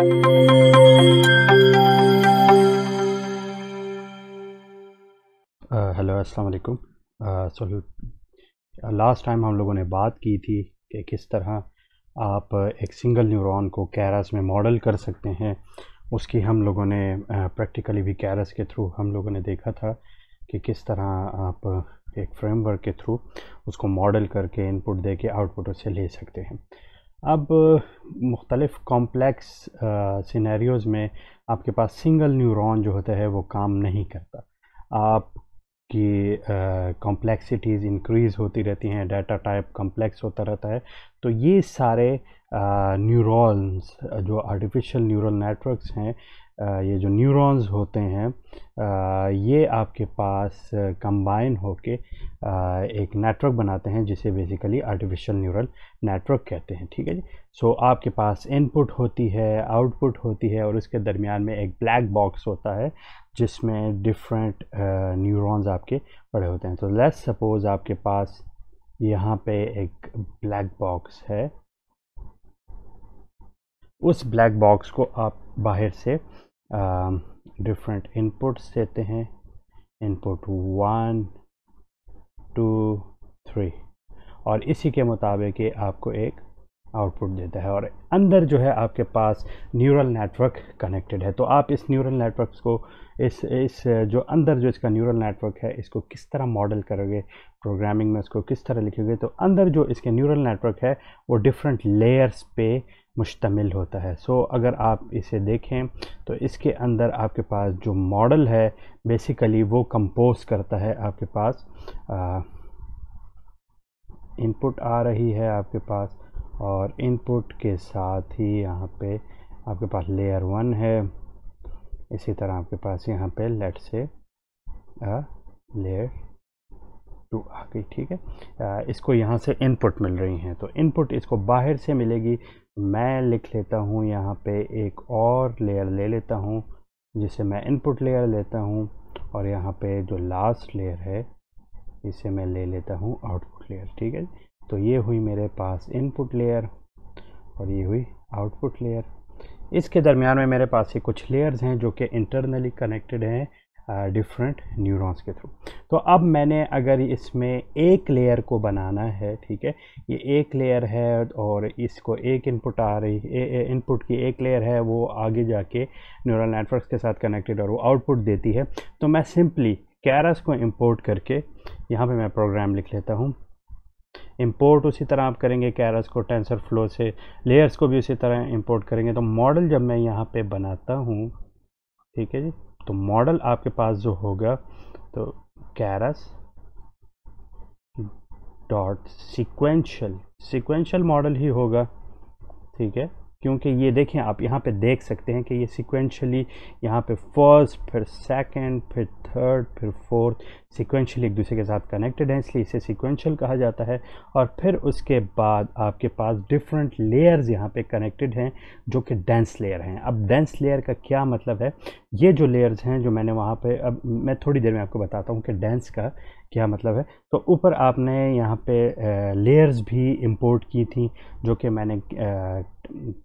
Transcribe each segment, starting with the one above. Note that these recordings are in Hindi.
हेलो अस्सलाम वालेकुम। सो लास्ट टाइम हम लोगों ने बात की थी कि किस तरह आप एक सिंगल न्यूरॉन को कैरस में मॉडल कर सकते हैं। उसकी हम लोगों ने प्रैक्टिकली भी कैरस के थ्रू हम लोगों ने देखा था कि किस तरह आप एक फ्रेमवर्क के थ्रू उसको मॉडल करके इनपुट दे के आउटपुट उससे ले सकते हैं। अब मुख्तलिफ़ कॉम्प्लेक्स सिनेरियोज़ में आपके पास सिंगल न्यूरॉन जो होता है वो काम नहीं करता। आप कि कॉम्प्लेक्सिटीज़ इंक्रीज़ होती रहती हैं, डाटा टाइप कॉम्प्लेक्स होता रहता है। तो ये सारे न्यूरॉन्स जो आर्टिफिशियल न्यूरल नेटवर्क्स हैं, ये जो न्यूरॉन्स होते हैं, ये आपके पास कंबाइन होके एक नेटवर्क बनाते हैं जिसे बेसिकली आर्टिफिशियल न्यूरल नेटवर्क कहते हैं। ठीक है जी। सो आपके पास इनपुट होती है, आउटपुट होती है, और उसके दरमियान में एक ब्लैक बॉक्स होता है जिसमें डिफरेंट न्यूरॉन्स आपके पड़े होते हैं। तो लेट्स सपोज आपके पास यहाँ पे एक ब्लैक बॉक्स है। उस ब्लैक बॉक्स को आप बाहर से डिफरेंट इनपुट्स देते हैं, इनपुट 1 2 3, और इसी के मुताबिक ये आपको एक आउटपुट देता है। और अंदर जो है आपके पास न्यूरल नेटवर्क कनेक्टेड है। तो आप इस न्यूरल नेटवर्क्स को इस जो अंदर जो इसका न्यूरल नेटवर्क है, इसको किस तरह मॉडल करोगे, प्रोग्रामिंग में इसको किस तरह लिखोगे। तो अंदर जो इसके न्यूरल नेटवर्क है वो डिफरेंट लेयर्स पे मुश्तमिल होता है। सो अगर आप इसे देखें तो इसके अंदर आपके पास जो मॉडल है बेसिकली वो कंपोज करता है। आपके पास इनपुट आ रही है आपके पास, और इनपुट के साथ ही यहाँ पे आपके पास लेयर 1 है। इसी तरह आपके पास यहाँ पे लेट्स से लेयर 2 आ गई। ठीक है। इसको यहाँ से इनपुट मिल रही हैं, तो इनपुट इसको बाहर से मिलेगी। मैं लिख लेता हूँ यहाँ पे एक और लेयर ले लेता हूँ जिसे मैं इनपुट लेयर लेता हूँ, और यहाँ पे जो लास्ट लेयर है इसे मैं ले लेता हूँ आउटपुट लेयर। ठीक है। तो ये हुई मेरे पास इनपुट लेयर और ये हुई आउटपुट लेयर। इसके दरमियान में मेरे पास ये कुछ लेयर्स हैं जो कि इंटरनली कनेक्टेड हैं डिफरेंट न्यूरॉन्स के थ्रू। तो अब मैंने अगर इसमें एक लेयर को बनाना है, ठीक है, ये एक लेयर है और इसको एक इनपुट आ रही इनपुट की एक लेयर है, वो आगे जाके न्यूरल नेटवर्क्स के साथ कनेक्टेड और वो आउटपुट देती है। तो मैं सिंपली कैरस को इंपोर्ट करके यहाँ पे मैं प्रोग्राम लिख लेता हूँ। इंपोर्ट उसी तरह आप करेंगे कैरस को टेंसर फ्लो से, लेयर्स को भी उसी तरह इंपोर्ट करेंगे। तो मॉडल जब मैं यहाँ पे बनाता हूँ, ठीक है जी, तो मॉडल आपके पास जो होगा तो कैरस डॉट सिक्वेंशियल मॉडल ही होगा। ठीक है, क्योंकि ये देखें आप यहाँ पे देख सकते हैं कि ये सिक्वेंशली यहाँ पे फर्स्ट, फिर सेकंड, फिर थर्ड, फिर फोर्थ सिक्वेंशली एक दूसरे के साथ कनेक्टेड है, इसलिए इसे सिक्वेंशियल कहा जाता है। और फिर उसके बाद आपके पास डिफरेंट लेयर्स यहाँ पे कनेक्टेड हैं जो कि डेंस लेयर हैं। अब डेंस लेयर का क्या मतलब है, ये जो लेयर्स हैं जो मैंने वहाँ पे, अब मैं थोड़ी देर में आपको बताता हूँ कि डेंस का क्या मतलब है। तो ऊपर आपने यहाँ पे लेयर्स भी इंपोर्ट की थी जो कि मैंने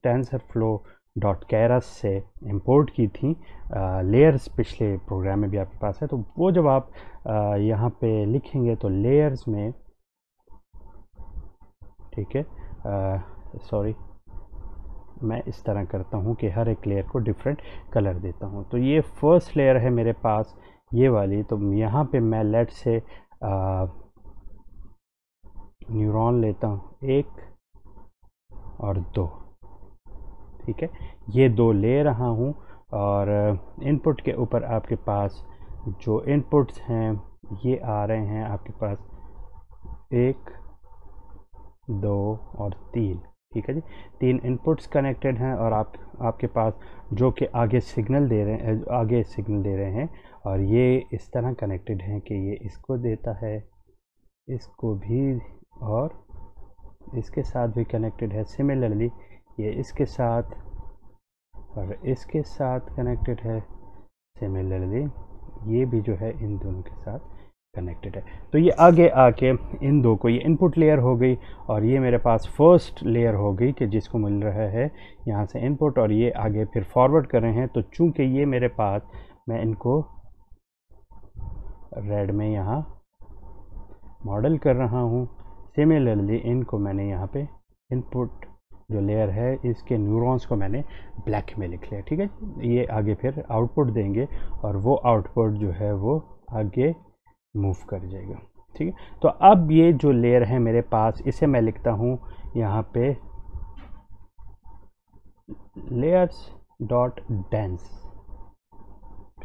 TensorFlow.keras से इंपोर्ट की थी। लेयर्स पिछले प्रोग्राम में भी आपके पास है, तो वो जब आप यहाँ पे लिखेंगे तो लेयर्स में, ठीक है, सॉरी, मैं इस तरह करता हूँ कि हर एक लेयर को डिफरेंट कलर देता हूँ। तो ये फर्स्ट लेयर है मेरे पास, ये वाली। तो यहाँ पे मैं लेट से न्यूरॉन लेता हूँ 1 और 2, ठीक है, ये 2 ले रहा हूँ। और इनपुट के ऊपर आपके पास जो इनपुट्स हैं ये आ रहे हैं आपके पास 1 2 और 3, ठीक है जी, 3 इनपुट्स कनेक्टेड हैं। और आपके पास जो कि आगे सिग्नल दे रहे हैं और ये इस तरह कनेक्टेड हैं कि ये इसको देता है, इसको भी, और इसके साथ भी कनेक्टेड है। सिमिलरली ये इसके साथ और इसके साथ कनेक्टेड है। सिमिलरली ये भी जो है इन दोनों के साथ कनेक्टेड है। तो ये आगे आके इन दो को, ये इनपुट लेयर हो गई और ये मेरे पास फर्स्ट लेयर हो गई कि जिसको मिल रहा है यहाँ से इनपुट, और ये आगे फिर फॉरवर्ड कर रहे हैं। तो चूंकि ये मेरे पास, मैं इनको रेड में यहाँ मॉडल कर रहा हूँ, सिमिलरली इनको मैंने यहाँ पे इनपुट जो लेयर है इसके न्यूरॉन्स को मैंने ब्लैक में लिख लिया। ठीक है, ये आगे फिर आउटपुट देंगे और वो आउटपुट जो है वो आगे मूव कर जाएगा। ठीक है, तो अब ये जो लेयर है मेरे पास, इसे मैं लिखता हूँ यहाँ पे लेयर्स डॉट डेंस।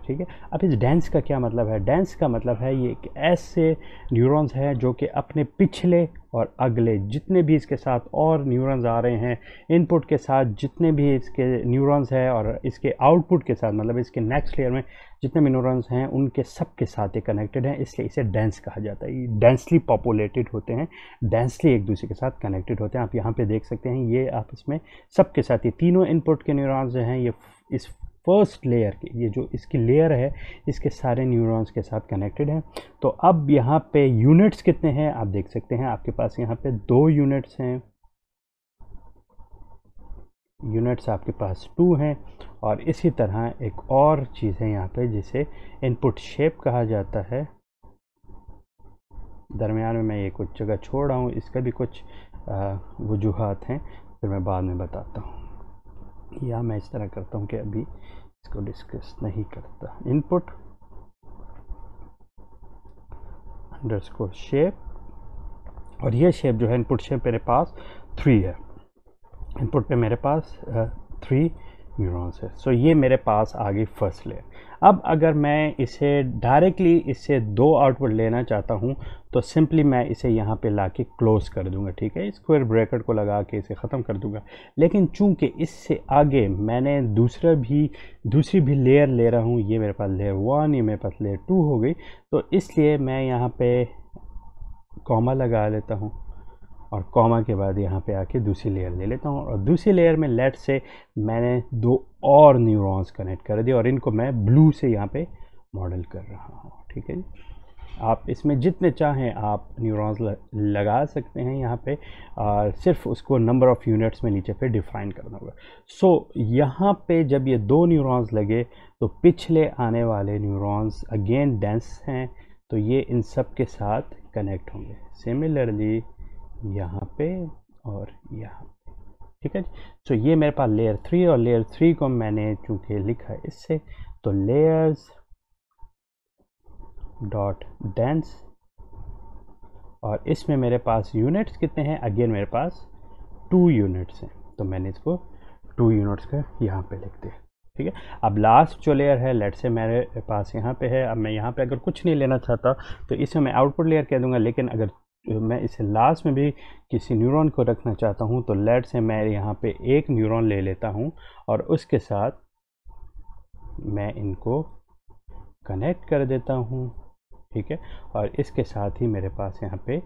ठीक है, अब इस डेंस का क्या मतलब है? डेंस का मतलब है ये एक ऐसे न्यूरॉन्स हैं जो कि अपने पिछले और अगले जितने भी इसके साथ और न्यूरॉन्स आ रहे हैं, इनपुट के साथ जितने भी इसके न्यूरॉन्स हैं और इसके आउटपुट के साथ, मतलब इसके नेक्स्ट लेयर में जितने भी न्यूरॉन्स हैं उनके सब के साथ ये कनेक्टेड हैं, इसलिए इसे डेंस कहा जाता है। ये डेंसली पॉपुलेटेड होते हैं, डेंसली एक दूसरे के साथ कनेक्टेड होते हैं। आप यहाँ पे देख सकते हैं ये आप इसमें सबके साथ, ये तीनों इनपुट के न्यूरॉन्स जो हैं ये इस फर्स्ट लेयर की, ये जो इसकी लेयर है इसके सारे न्यूरॉन्स के साथ कनेक्टेड हैं। तो अब यहाँ पे यूनिट्स कितने हैं आप देख सकते हैं, आपके पास यहाँ पे 2 यूनिट्स हैं, यूनिट्स आपके पास 2 हैं। और इसी तरह एक और चीज़ है यहाँ पे जिसे इनपुट शेप कहा जाता है। दरमियान में मैं ये कुछ जगह छोड़ रहा हूँ, इसका भी कुछ वजूहात हैं, फिर मैं बाद में बताता हूँ, या मैं इस तरह करता हूँ कि अभी इसको डिस्कस नहीं करता। इनपुट अंडरस्कोर शेप, और ये शेप जो है इनपुट शेप मेरे पास 3 है, इनपुट पे मेरे पास 3 न्यूरॉन्स है। सो ये मेरे पास आ गई फर्स्ट लेयर। अब अगर मैं इसे डायरेक्टली इससे 2 आउटपुट लेना चाहता हूँ तो सिंपली मैं इसे यहाँ पे लाके क्लोज कर दूंगा। ठीक है, स्क्वायर ब्रैकेट को लगा के इसे ख़त्म कर दूंगा। लेकिन चूंकि इससे आगे मैंने दूसरी भी लेयर ले रहा हूँ, ये मेरे पास लेयर 1, ये मेरे पास लेयर 2 हो गई, तो इसलिए मैं यहाँ पे कॉमा लगा लेता हूँ और कॉमा के बाद यहाँ पे आके दूसरी लेयर ले लेता हूँ। और दूसरी लेयर में लेट से मैंने 2 और न्यूरॉन्स कनेक्ट कर दिए और इनको मैं ब्लू से यहाँ पे मॉडल कर रहा हूँ। ठीक है जी, आप इसमें जितने चाहें आप न्यूरॉन्स लगा सकते हैं यहाँ पे, और सिर्फ उसको नंबर ऑफ़ यूनिट्स में नीचे पे डिफाइन करना होगा। सो यहाँ पे जब ये 2 न्यूरॉन्स लगे तो पिछले आने वाले न्यूरॉन्स अगेन डेंस हैं, तो ये इन सब के साथ कनेक्ट होंगे। सिमिलरली यहाँ पे और यहाँ पे। ठीक है, तो ये मेरे पास लेयर 3, और लेयर 3 को मैंने चूँकि लिखा है इससे, तो लेयर्स डॉट डेंस, और इसमें मेरे पास यूनिट्स कितने हैं? अगेन मेरे पास 2 यूनिट्स हैं, तो मैंने इसको 2 यूनिट्स का यहाँ पे लिख दिया। ठीक है, अब लास्ट जो लेयर है लेट से मेरे पास यहाँ पे है। अब मैं यहाँ पे अगर कुछ नहीं लेना चाहता तो इसे मैं आउटपुट लेयर कह दूंगा, लेकिन अगर मैं इसे लास्ट में भी किसी न्यूरॉन को रखना चाहता हूँ तो लेट से मैं यहाँ पे एक न्यूरॉन ले लेता हूँ और उसके साथ मैं इनको कनेक्ट कर देता हूँ। ठीक है, और इसके साथ ही मेरे पास यहाँ पे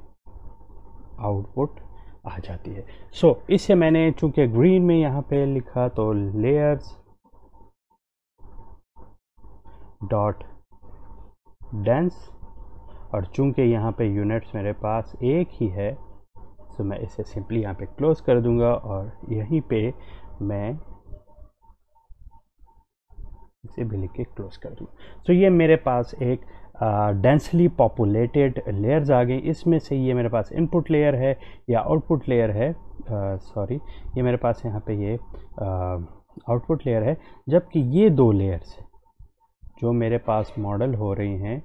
आउटपुट आ जाती है। सो इसे मैंने चूंकि ग्रीन में यहाँ पे लिखा तो लेयर्स डॉट डेंस, और चूंकि यहाँ पे यूनिट्स मेरे पास एक ही है तो मैं इसे सिंपली यहाँ पे क्लोज कर दूंगा और यहीं पे मैं इसे भी लिख के क्लोज कर दूंगा। तो ये मेरे पास एक डेंसली पॉपुलेटेड लेयर्स आ गई। इसमें से ये मेरे पास इनपुट लेयर है या आउटपुट लेयर है, सॉरी ये मेरे पास यहाँ पे ये आउटपुट लेयर है, जबकि ये 2 लेयर्स जो मेरे पास मॉडल हो रही हैं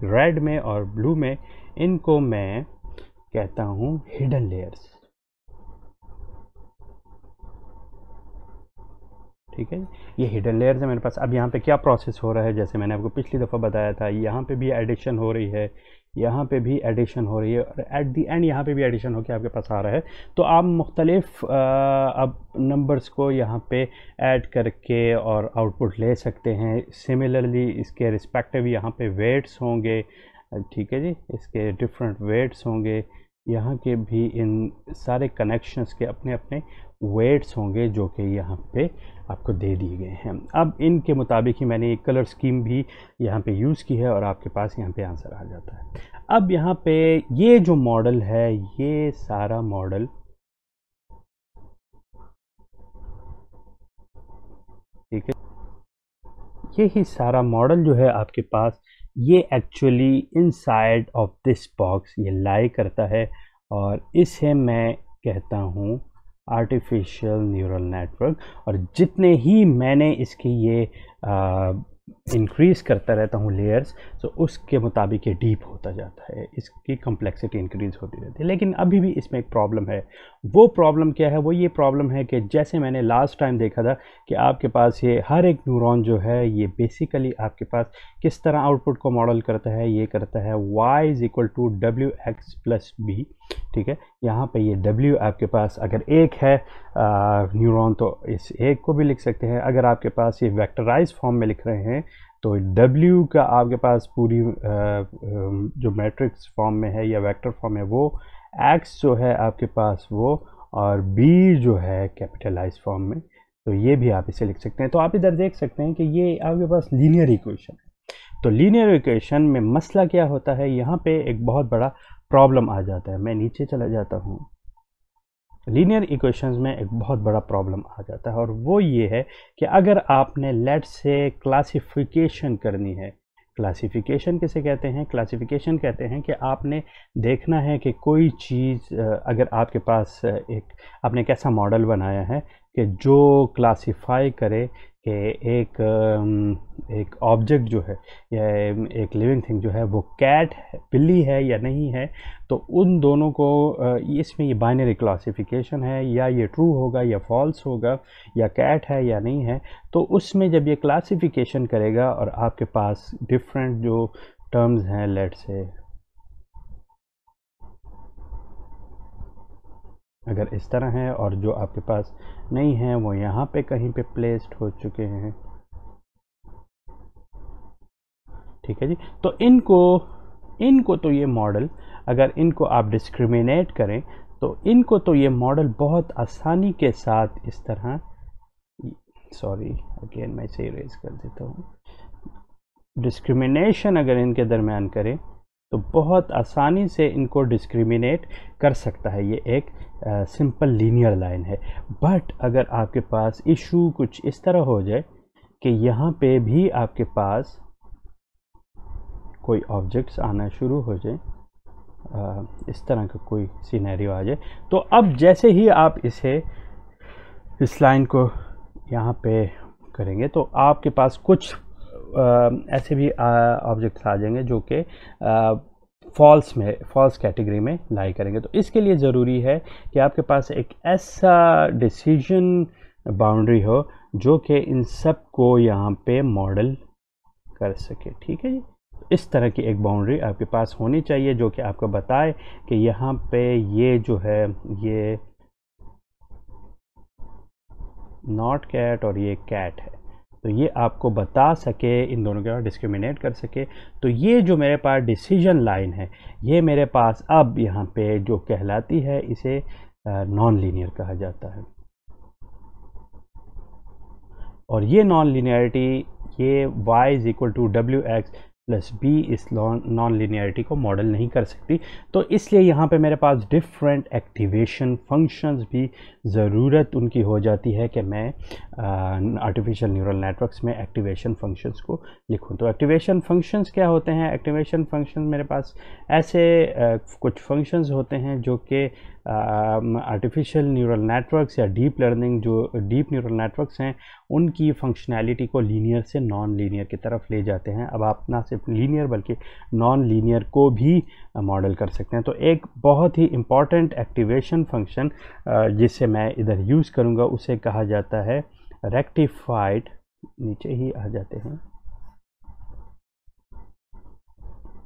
रेड में और ब्लू में, इनको मैं कहता हूँ हिडन लेयर्स। ठीक है, ये हिडन लेयर्स है मेरे पास। अब यहाँ पे क्या प्रोसेस हो रहा है, जैसे मैंने आपको पिछली दफ़ा बताया था, यहाँ पे भी एडिशन हो रही है, यहाँ पे भी एडिशन हो रही है, और एट दी एंड यहाँ पे भी एडिशन होकर आपके पास आ रहा है। तो आप मुख्तलिफ अब नंबर्स को यहाँ पे ऐड करके और आउटपुट ले सकते हैं। सिमिलरली इसके रिस्पेक्टिव यहाँ पे वेट्स होंगे। ठीक है जी, इसके डिफरेंट वेट्स होंगे, यहाँ के भी इन सारे कनेक्शंस के अपने अपने वेट्स होंगे जो कि यहाँ पे आपको दे दिए गए हैं। अब इनके मुताबिक ही मैंने एक कलर स्कीम भी यहाँ पे यूज़ की है और आपके पास यहाँ पे आंसर आ जाता है। अब यहाँ पे ये जो मॉडल है, ये सारा मॉडल ठीक है, यही सारा मॉडल जो है आपके पास, ये actually inside of this box ये लाई करता है और इसे मैं कहता हूँ आर्टिफिशियल न्यूरल नेटवर्क। और जितने ही मैंने इसकी ये इंक्रीज़ करता रहता हूँ लेयर्स, तो उसके मुताबिक ये डीप होता जाता है, इसकी कम्प्लेक्सिटी इंक्रीज़ होती रहती है। लेकिन अभी भी इसमें एक प्रॉब्लम है। वो प्रॉब्लम क्या है? वो ये प्रॉब्लम है कि जैसे मैंने लास्ट टाइम देखा था कि आपके पास ये हर एक न्यूरॉन जो है ये बेसिकली आपके पास किस तरह आउटपुट को मॉडल करता है, ये करता है y is equal to WX+B। ठीक है, यहाँ पे ये W आपके पास अगर एक है न्यूरॉन तो इस एक को भी लिख सकते हैं। अगर आपके पास ये वेक्टराइज फॉर्म में लिख रहे हैं तो W का आपके पास पूरी जो मैट्रिक्स फॉर्म में है या वेक्टर फॉर्म है वो, X जो है आपके पास वो, और B जो है कैपिटलाइज फॉर्म में, तो ये भी आप इसे लिख सकते हैं। तो आप इधर देख सकते हैं कि ये आपके पास लीनियर इक्वेशन है। तो लीनियर इक्वेशन में मसला क्या होता है, यहाँ पे एक बहुत बड़ा प्रॉब्लम आ जाता है। मैं नीचे चला जाता हूँ। लीनियर इक्वेशंस में एक बहुत बड़ा प्रॉब्लम आ जाता है और वो ये है कि अगर आपने लेट से क्लासिफिकेशन करनी है, क्लासिफिकेशन किसे कहते हैं? क्लासिफिकेशन कहते हैं कि आपने देखना है कि कोई चीज़ अगर आपके पास एक आपने एक ऐसा मॉडल बनाया है कि जो क्लासिफाई करे कि एक ऑब्जेक्ट जो है या एक लिविंग थिंग जो है वो कैट है, बिल्ली है या नहीं है, तो उन दोनों को इसमें ये बाइनरी क्लासिफिकेशन है, या ये ट्रू होगा या फॉल्स होगा, या कैट है या नहीं है। तो उसमें जब ये क्लासिफिकेशन करेगा और आपके पास डिफरेंट जो टर्म्स हैं, लेट से अगर इस तरह है और जो आपके पास नहीं है वो यहाँ पे कहीं पे प्लेस्ड हो चुके हैं, ठीक है जी। तो इनको तो ये मॉडल, अगर इनको आप डिस्क्रिमिनेट करें तो इनको तो ये मॉडल बहुत आसानी के साथ इस तरह, सॉरी अगेन मैं इसे इरेज कर देता हूँ, डिस्क्रिमिनेशन अगर इनके दरमियान करें तो बहुत आसानी से इनको डिस्क्रिमिनेट कर सकता है। ये एक सिंपल लीनियर लाइन है। बट अगर आपके पास इशू कुछ इस तरह हो जाए कि यहाँ पे भी आपके पास कोई ऑब्जेक्ट्स आना शुरू हो जाए, इस तरह का कोई सिनेरियो आ जाए, तो अब जैसे ही आप इस लाइन को यहाँ पे करेंगे तो आपके पास कुछ ऐसे भी ऑब्जेक्ट्स आ जाएंगे जो कि फॉल्स कैटेगरी में लाई करेंगे। तो इसके लिए ज़रूरी है कि आपके पास एक ऐसा डिसीजन बाउंड्री हो जो कि इन सब को यहाँ पे मॉडल कर सके, ठीक है जी। इस तरह की एक बाउंड्री आपके पास होनी चाहिए जो कि आपको बताए कि यहाँ पे ये जो है ये नॉट कैट और ये कैट है, तो ये आपको बता सके, इन दोनों के डिस्क्रिमिनेट कर सके। तो ये जो मेरे पास डिसीजन लाइन है ये मेरे पास अब यहाँ पे जो कहलाती है इसे नॉन लीनियर कहा जाता है। और ये नॉन लीनियरिटी, ये y is equal to WX+B इस नॉन लीनियरिटी को मॉडल नहीं कर सकती। तो इसलिए यहाँ पे मेरे पास डिफरेंट एक्टिवेशन फंक्शंस भी ज़रूरत उनकी हो जाती है कि मैं आर्टिफिशियल न्यूरल नेटवर्क्स में एक्टिवेशन फंक्शंस को लिखूँ। तो एक्टिवेशन फंक्शंस क्या होते हैं? एक्टिवेशन फंक्शन मेरे पास ऐसे कुछ फंक्शंस होते हैं जो कि आर्टिफिशियल न्यूरल नेटवर्क्स या डीप लर्निंग जो डीप न्यूरल नेटवर्क्स हैं उनकी फंक्शनैलिटी को लीनियर से नॉन लीनियर की तरफ ले जाते हैं। अब आप ना सिर्फ लीनियर बल्कि नॉन लीनियर को भी मॉडल कर सकते हैं। तो एक बहुत ही इम्पॉर्टेंट एक्टिवेशन फंक्शन जिसे मैं इधर यूज़ करूँगा उसे कहा जाता है रेक्टिफाइड, नीचे ही आ जाते हैं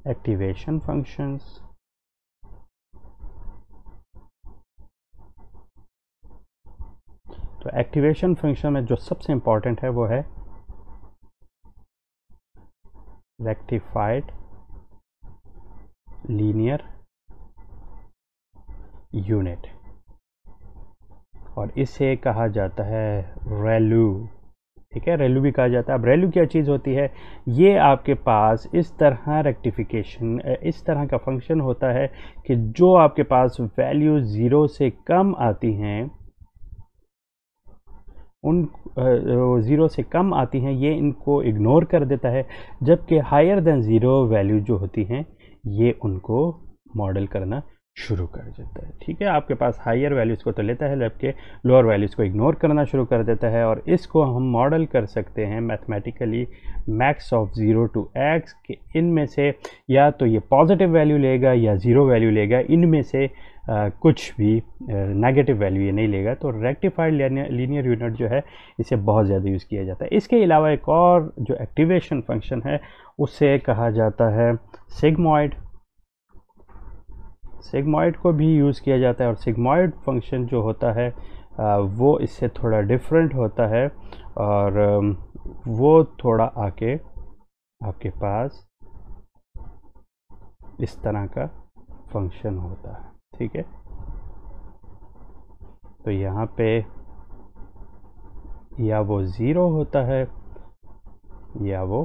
एक्टिवेशन फंक्शंस। तो एक्टिवेशन फंक्शन में जो सबसे इम्पॉर्टेंट है वो है रेक्टिफाइड लीनियर यूनिट, और इसे कहा जाता है वैल्यू। ठीक है, वैल्यू भी कहा जाता है। अब वैल्यू क्या चीज़ होती है, ये आपके पास इस तरह रेक्टिफिकेशन, इस तरह का फंक्शन होता है कि जो आपके पास वैल्यू 0 से कम आती हैं, उन 0 से कम आती हैं, ये इनको इग्नोर कर देता है, जबकि हायर देन 0 वैल्यू जो होती हैं ये उनको मॉडल करना शुरू कर देता है। ठीक है, आपके पास हायर वैल्यूज़ को तो लेता है, जबकि लोअर वैल्यूज़ को इग्नोर करना शुरू कर देता है, और इसको हम मॉडल कर सकते हैं mathematically max of 0 to x कि इनमें से या तो ये पॉजिटिव वैल्यू लेगा या 0 वैल्यू लेगा, इनमें से कुछ भी नेगेटिव वैल्यू ये नहीं लेगा। तो रेक्टिफाइड लीनियर यूनिट जो है इसे बहुत ज़्यादा यूज़ किया जाता है। इसके अलावा एक और जो एक्टिवेशन फंक्शन है उसे कहा जाता है सिग्मॉइड। सिग्मॉइड को भी यूज़ किया जाता है, और सिग्मॉइड फंक्शन जो होता है वो इससे थोड़ा डिफरेंट होता है, और वो थोड़ा आके आपके पास इस तरह का फंक्शन होता है। ठीक है, तो यहाँ पे या वो 0 होता है या वो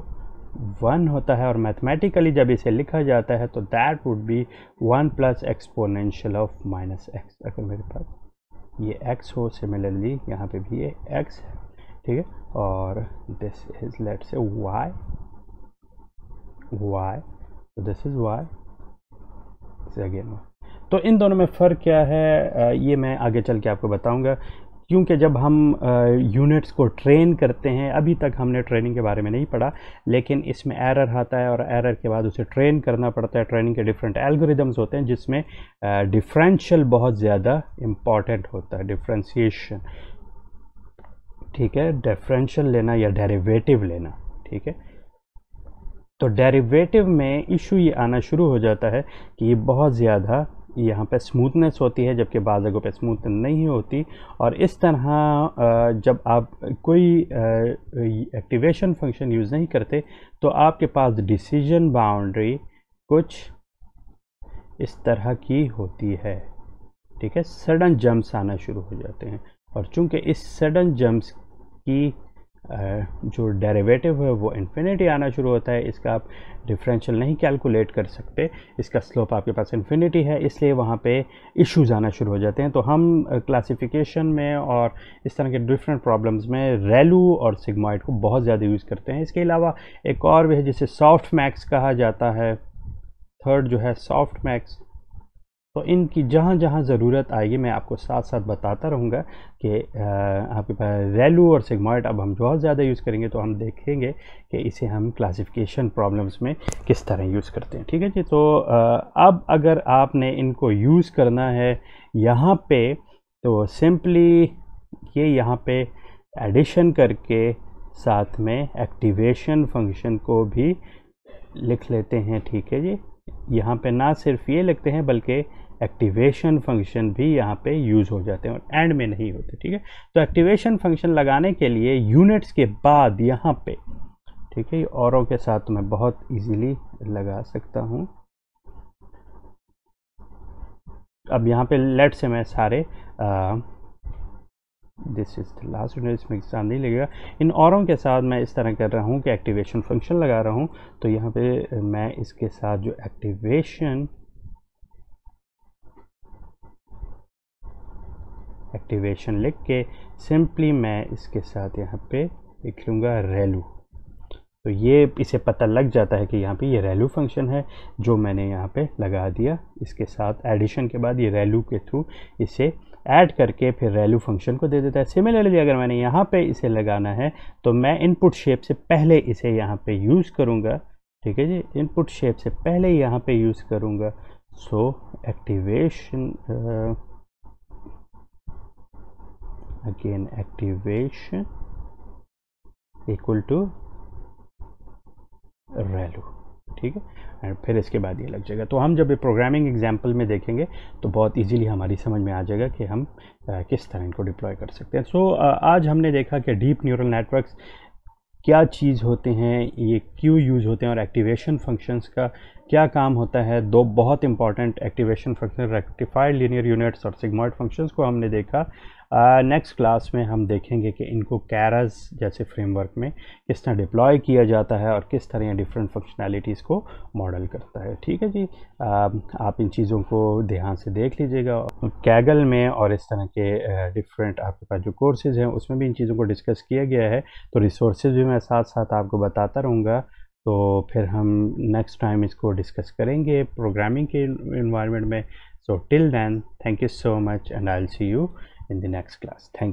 1 होता है, और मैथमेटिकली जब इसे लिखा जाता है तो that would be 1 plus exponential of minus x. अगर मेरे पास ये x हो, सिमिलरली यहाँ पे भी ये x है। ठीक है, और दिस इज लेट से y, तो दिस इज y अगेन। तो इन दोनों में फ़र्क क्या है ये मैं आगे चल के आपको बताऊंगा, क्योंकि जब हम यूनिट्स को ट्रेन करते हैं, अभी तक हमने ट्रेनिंग के बारे में नहीं पढ़ा, लेकिन इसमें एरर आता है और एरर के बाद उसे ट्रेन करना पड़ता है। ट्रेनिंग के डिफरेंट एल्गोरिदम्स होते हैं जिसमें डिफरेंशियल बहुत ज़्यादा इम्पॉर्टेंट होता है, डिफरेंशिएशन। ठीक है, डिफरेंशियल लेना या डेरिवेटिव लेना। ठीक है, तो डेरिवेटिव में इशू ये आना शुरू हो जाता है कि ये बहुत ज़्यादा यहाँ पे स्मूथनेस होती है, जबकि बाज़ जगहों पे स्मूथनेस नहीं होती, और इस तरह जब आप कोई एक्टिवेशन फंक्शन यूज़ नहीं करते तो आपके पास डिसीजन बाउंड्री कुछ इस तरह की होती है। ठीक है, सडन जंप्स आना शुरू हो जाते हैं, और चूंकि इस सडन जंप्स की जो डेरिवेटिव है वो इन्फिनिटी आना शुरू होता है, इसका आप डिफरेंशियल नहीं कैलकुलेट कर सकते, इसका स्लोप आपके पास इन्फिनिटी है, इसलिए वहाँ पे इश्यूज आना शुरू हो जाते हैं। तो हम क्लासिफिकेशन में और इस तरह के डिफरेंट प्रॉब्लम्स में रेलू और सिग्मॉइड को बहुत ज़्यादा यूज़ करते हैं। इसके अलावा एक और भी है जिसे सॉफ्ट मैक्स कहा जाता है, थर्ड जो है सॉफ्ट मैक्स। तो इनकी जहाँ जहाँ ज़रूरत आएगी मैं आपको साथ साथ बताता रहूँगा कि आपके पास रेलू और सिग्मॉइड अब हम बहुत ज़्यादा यूज़ करेंगे, तो हम देखेंगे कि इसे हम क्लासिफिकेशन प्रॉब्लम्स में किस तरह यूज़ करते हैं। ठीक है जी, तो अब अगर आपने इनको यूज़ करना है यहाँ पे, तो सिंपली ये यहाँ पे एडिशन करके साथ में एक्टिवेशन फंक्शन को भी लिख लेते हैं। ठीक है जी, यहाँ पे ना सिर्फ ये लिखते हैं बल्कि एक्टिवेशन फंक्शन भी यहाँ पे यूज़ हो जाते हैं और एंड में नहीं होते। ठीक है, तो एक्टिवेशन फंक्शन लगाने के लिए यूनिट्स के बाद यहाँ पे, ठीक है, औरों के साथ मैं बहुत इजीली लगा सकता हूँ। अब यहाँ पे लेट से मैं सारे this is the last unit, इसमें एग्जाम नहीं लगेगा। इन औरों के साथ मैं इस तरह कर रहा हूँ कि एक्टिवेशन फंक्शन लगा रहा हूँ, तो यहाँ पे मैं इसके साथ जो एक्टिवेशन लिख के सिंपली मैं इसके साथ यहाँ पे लिख लूँगा रेलू। तो ये इसे पता लग जाता है कि यहाँ पे ये रेलू फंक्शन है जो मैंने यहाँ पे लगा दिया। इसके साथ एडिशन के बाद ये रेलू के थ्रू इसे ऐड करके फिर रेलू फंक्शन को दे देता है। सिमिलरली अगर मैंने यहाँ पे इसे लगाना है तो मैं इनपुट शेप से पहले इसे यहाँ पे यूज़ करूँगा। ठीक है जी, इनपुट शेप से पहले यहाँ पे यूज़ करूँगा। So activation again activation equal to ReLU. ठीक है, एंड फिर इसके बाद ये लग जाएगा। तो हम जब ये प्रोग्रामिंग एग्जाम्पल में देखेंगे तो बहुत इजीली हमारी समझ में आ जाएगा कि हम किस तरह इनको डिप्लॉय कर सकते हैं। सो आज हमने देखा कि डीप न्यूरल नेटवर्क्स क्या चीज़ होते हैं, ये क्यों यूज होते हैं, और एक्टिवेशन फंक्शंस का क्या काम होता है। दो बहुत important activation function, rectified linear units और सिग्मॉइड फंक्शंस को हमने देखा। नेक्स्ट क्लास में हम देखेंगे कि इनको कैरस जैसे फ्रेमवर्क में किस तरह डिप्लॉय किया जाता है और किस तरह डिफरेंट फंक्शनैलिटीज़ को मॉडल करता है। ठीक है जी, आप इन चीज़ों को ध्यान से देख लीजिएगा। कैगल में और इस तरह के डिफरेंट आपके पास जो कोर्सेज़ हैं उसमें भी इन चीज़ों को डिस्कस किया गया है, तो रिसोर्सेज भी मैं साथ साथ आपको बताता रहूँगा। तो फिर हम नेक्स्ट टाइम इसको डिस्कस करेंगे प्रोग्रामिंग के इन्वायरमेंट में। So till then, thank you so much and I will see you in the next class. Thank you.